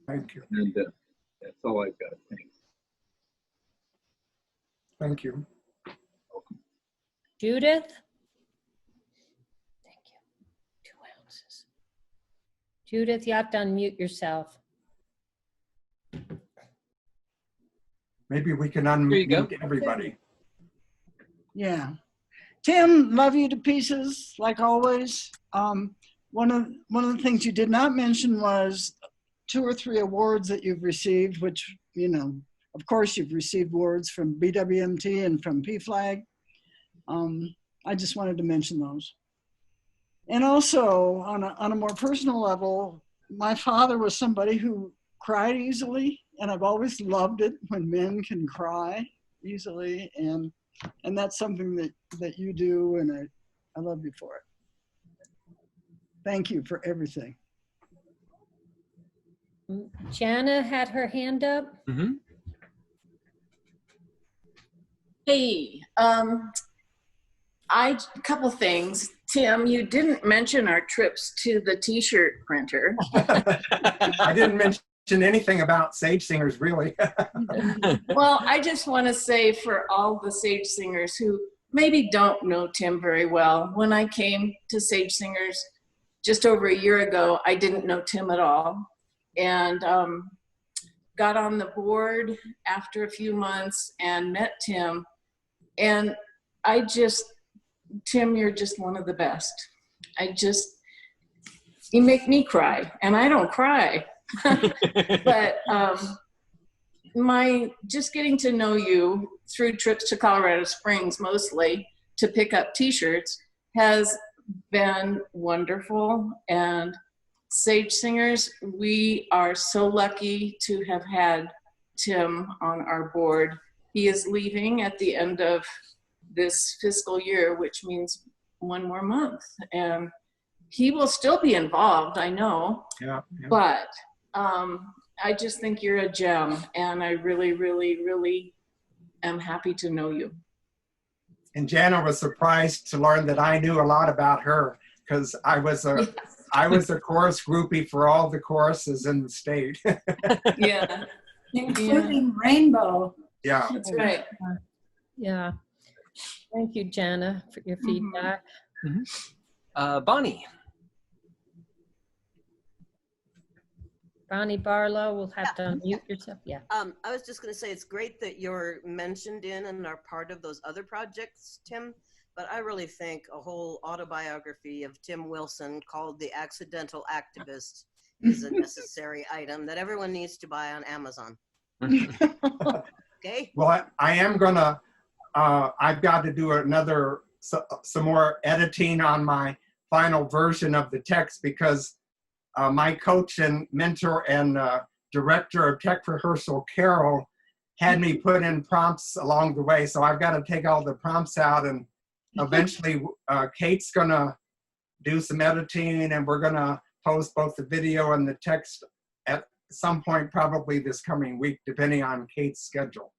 Thank you. And that's all I've got. Thanks. Thank you. Judith? Thank you. 2 ounces. Judith, you have to unmute yourself. Maybe we can There you go. unmute everybody. Yeah. Tim, love you to pieces, like always. One of the things you did not mention was 2 or 3 awards that you've received, which, you know, of course you've received awards from BWMT and from PFLAG. I just wanted to mention those. And also, on a more personal level, my father was somebody who cried easily, and I've always loved it when men can cry easily, and that's something that you do, and I love you for it. Thank you for everything. Jana had her hand up. Mm-hmm. Hey, a couple things. Tim, you didn't mention our trips to the t-shirt printer. I didn't mention anything about Sage Singers, really. Well, I just want to say for all the Sage Singers who maybe don't know Tim very well, when I came to Sage Singers just over a year ago, I didn't know Tim at all, and got on the board after a few months and met Tim. And Tim, you're just one of the best. You make me cry, and I don't cry. But just getting to know you through trips to Colorado Springs mostly to pick up t-shirts has been wonderful. And Sage Singers, we are so lucky to have had Tim on our board. He is leaving at the end of this fiscal year, which means 1 more month. And he will still be involved, I know. Yeah. But I just think you're a gem, and I really, really, really am happy to know you. And Jana was surprised to learn that I knew a lot about her, because I was a chorus groupie for all the choruses in the state. Yeah. Including Rainbow. Yeah. That's right. Yeah. Thank you, Jana, for your feedback. Bonnie. Bonnie Barlow will have to unmute yourself. Yeah. I was just going to say it's great that you're mentioned in and are part of those other projects, Tim, but I really think a whole autobiography of Tim Wilson called The Accidental Activist is a necessary item that everyone needs to buy on Amazon. Okay? Well, I am going to, I've got to do some more editing on my final version of the text, because my coach and mentor and director of tech rehearsal, Carol, had me put in prompts along the way. So I've got to take all the prompts out, and eventually Kate's going to do some editing, and we're going to post both the video and the text at some point, probably this coming week, depending on Kate's schedule.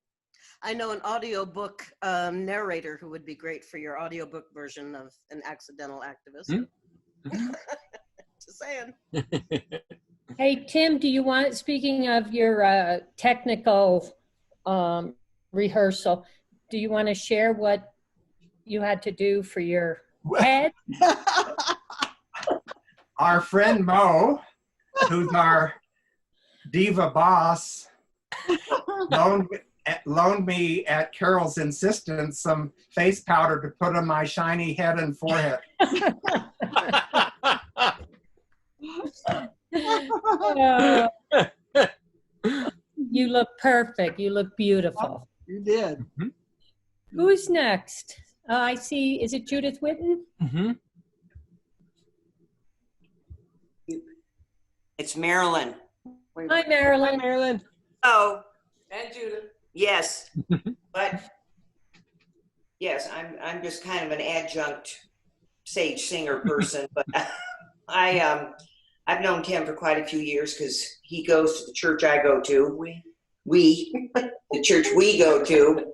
I know an audiobook narrator who would be great for your audiobook version of An Accidental Activist. Just saying. Hey, Tim, do you want, speaking of your technical rehearsal, do you want to share what you had to do for your head? Our friend Mo, who's our diva boss, loaned me, at Carol's insistence, some face powder to put on my shiny head and forehead. You look perfect. You look beautiful. You did. Who's next? I see. Is it Judith Witten? It's Marilyn. Hi, Marilyn. Hi, Marilyn. Oh, And Judith. yes. But yes, I'm just kind of an adjunct Sage Singer person, but I've known Tim for quite a few years because he goes to the church I go to. The church we go to,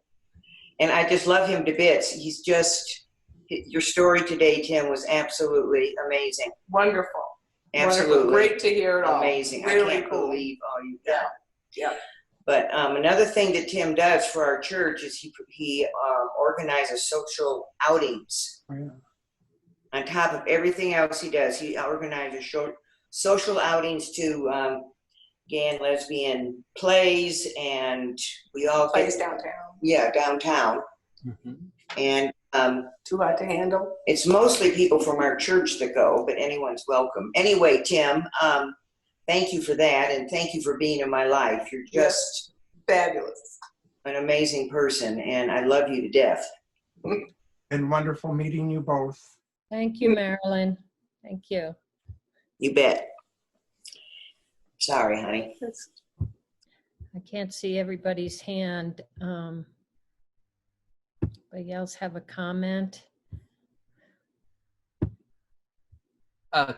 and I just love him to bits. He's just your story today, Tim, was absolutely amazing. Wonderful. Absolutely. Wonderful. Great to hear it all. Amazing. Really I can't cool. believe all you've done. Yeah. But another thing that Tim does for our church is he organizes social outings. Oh, yeah. On top of everything else he does, he organizes social outings to gay and lesbian plays, and we all Plays downtown. Yeah, downtown. Mhm. And Too hot to handle. it's mostly people from our church that go, but anyone's welcome. Anyway, Tim, thank you for that, and thank you for being in my life. You're just fabulous, an amazing person, and I love you to death. Been wonderful meeting you both. Thank you, Marilyn. Thank you. You bet. Sorry, honey. I can't see everybody's hand. Anybody else have a comment?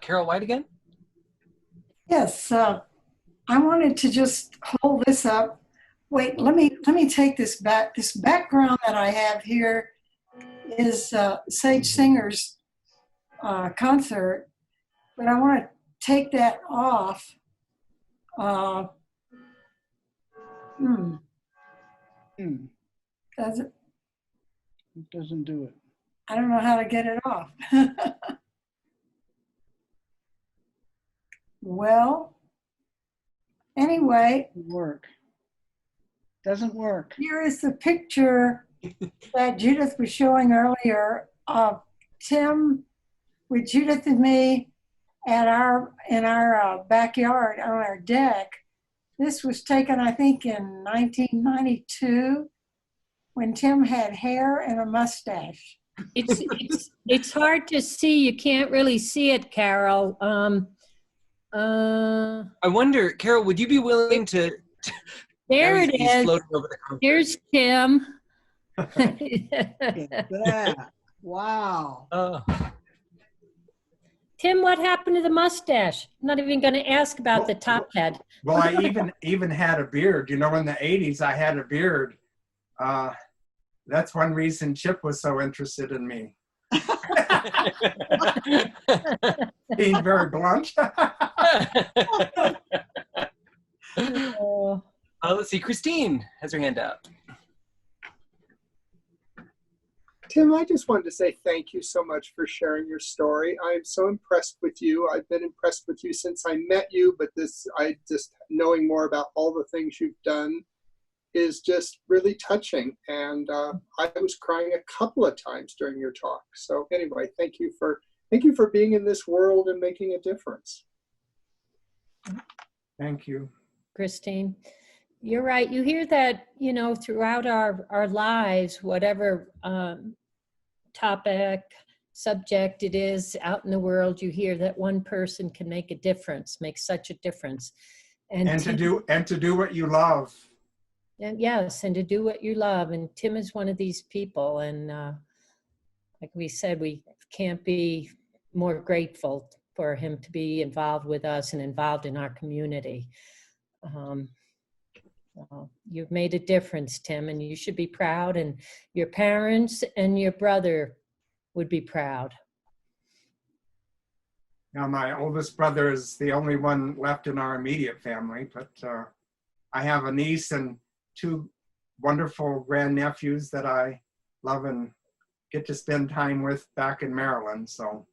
Carol White again? Yes, I wanted to just hold this up. Wait, let me take this back. This background that I have here is Sage Singer's concert, but I want to take that off. Does it? It doesn't do it. I don't know how to get it off. Well, anyway. Doesn't work. Here is the picture that Judith was showing earlier of Tim with Judith and me in our backyard on our deck. This was taken, I think, in 1992 when Tim had hair and a mustache. It's hard to see. You can't really see it, Carol. I wonder, Carol, would you be willing to? There it he's is. floating over the concert. Here's Tim. Wow. Tim, what happened to the mustache? I'm not even going to ask about the top head. Well, I even had a beard. You know, in the 80s, I had a beard. That's one reason Chip was so interested in me. Being very blunt. Let's see. Christine has her hand up. Tim, I just wanted to say thank you so much for sharing your story. I'm so impressed with you. I've been impressed with you since I met you, but knowing more about all the things you've done is just really touching. And I was crying a couple of times during your talk. So anyway, thank you for being in this world and making a difference. Thank you. Christine, you're right. You hear that, throughout our lives, whatever topic, subject it is out in the world, you hear that one person can make a difference, make such a difference. And to do what you love. And yes, and to do what you love. And Tim is one of these people. And like we said, we can't be more grateful for him to be involved with us and involved in our community. You've made a difference, Tim, and you should be proud, and your parents and your brother would be proud. Now, my oldest brother is the only one left in our immediate family, but I have a niece and two wonderful grandnephews that I love and get to spend time with back in Maryland. So.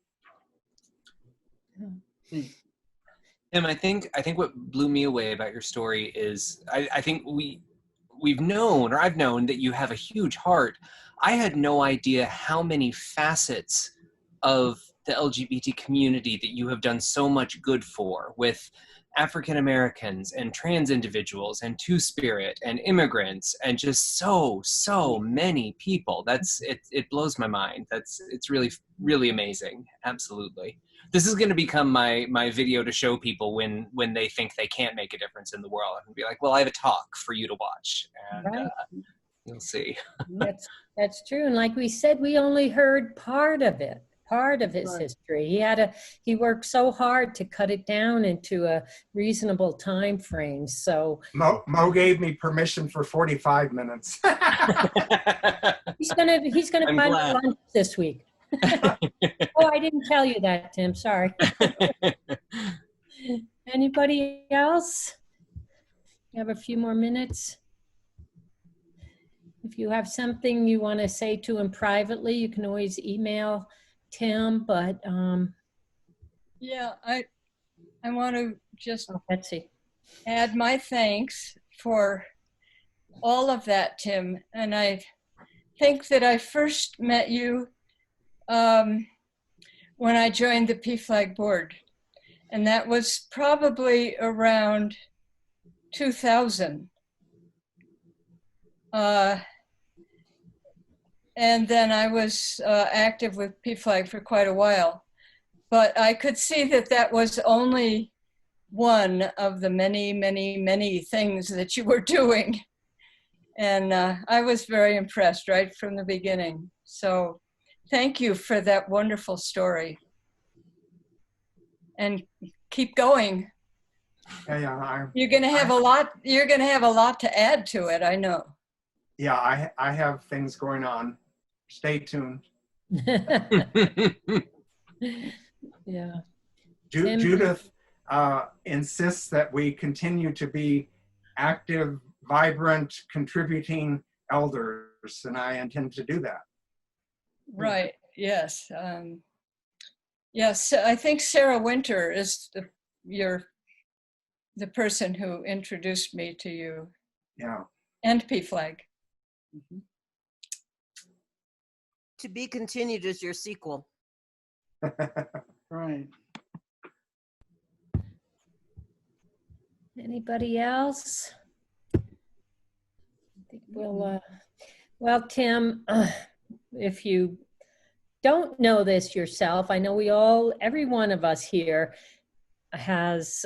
Tim, I think what blew me away about your story is I think I've known that you have a huge heart. I had no idea how many facets of the LGBT community that you have done so much good for, with African Americans and trans individuals and Two-Spirit and immigrants and just so many people. It blows my mind. It's really, really amazing. Absolutely. This is going to become my video to show people when they think they can't make a difference in the world. I can be like, well, I have a talk for you to watch, and right. You'll see. That's true. And like we said, we only heard part of it. Part of his history. He worked so hard to cut it down into a reasonable time frame. So Mo gave me permission for 45 minutes. he's gonna buy me lunch this week. Oh, I didn't tell you that, Tim. Sorry. Anybody else? You have a few more minutes. If you have something you want to say to him privately, you can always email Tim, but Yeah, I want to just Betsy. add my thanks for all of that, Tim. And I think that I first met you when I joined the PFLAG board. And that was probably around 2000. And then I was active with PFLAG for quite a while. But I could see that that was only one of the many, many, many things that you were doing. And I was very impressed right from the beginning. So thank you for that wonderful story. And keep going. Yeah, You're gonna have a lot to add to it, I know. yeah, I have things going on. Stay tuned. Yeah. Judith insists that we continue to be active, vibrant, contributing elders, and I intend to do that. Right, yes. Yes, I think Sarah Winter is the person who introduced me to you. Yeah. And PFLAG. To be continued is your sequel. Right. Anybody else? I think we'll, well, Tim, if you don't know this yourself, I know every one of us here has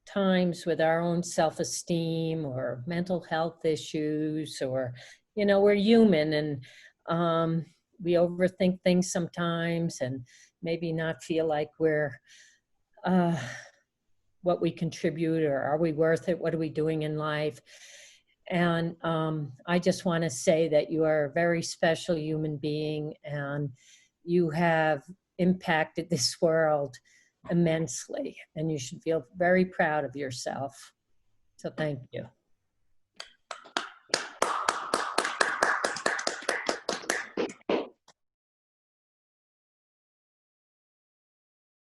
times with our own self-esteem or mental health issues, or, you know, we're human, and we overthink things sometimes and maybe not feel like we're what we contribute, or are we worth it? What are we doing in life? And I just want to say that you are a very special human being, and you have impacted this world immensely, and you should feel very proud of yourself. So thank you.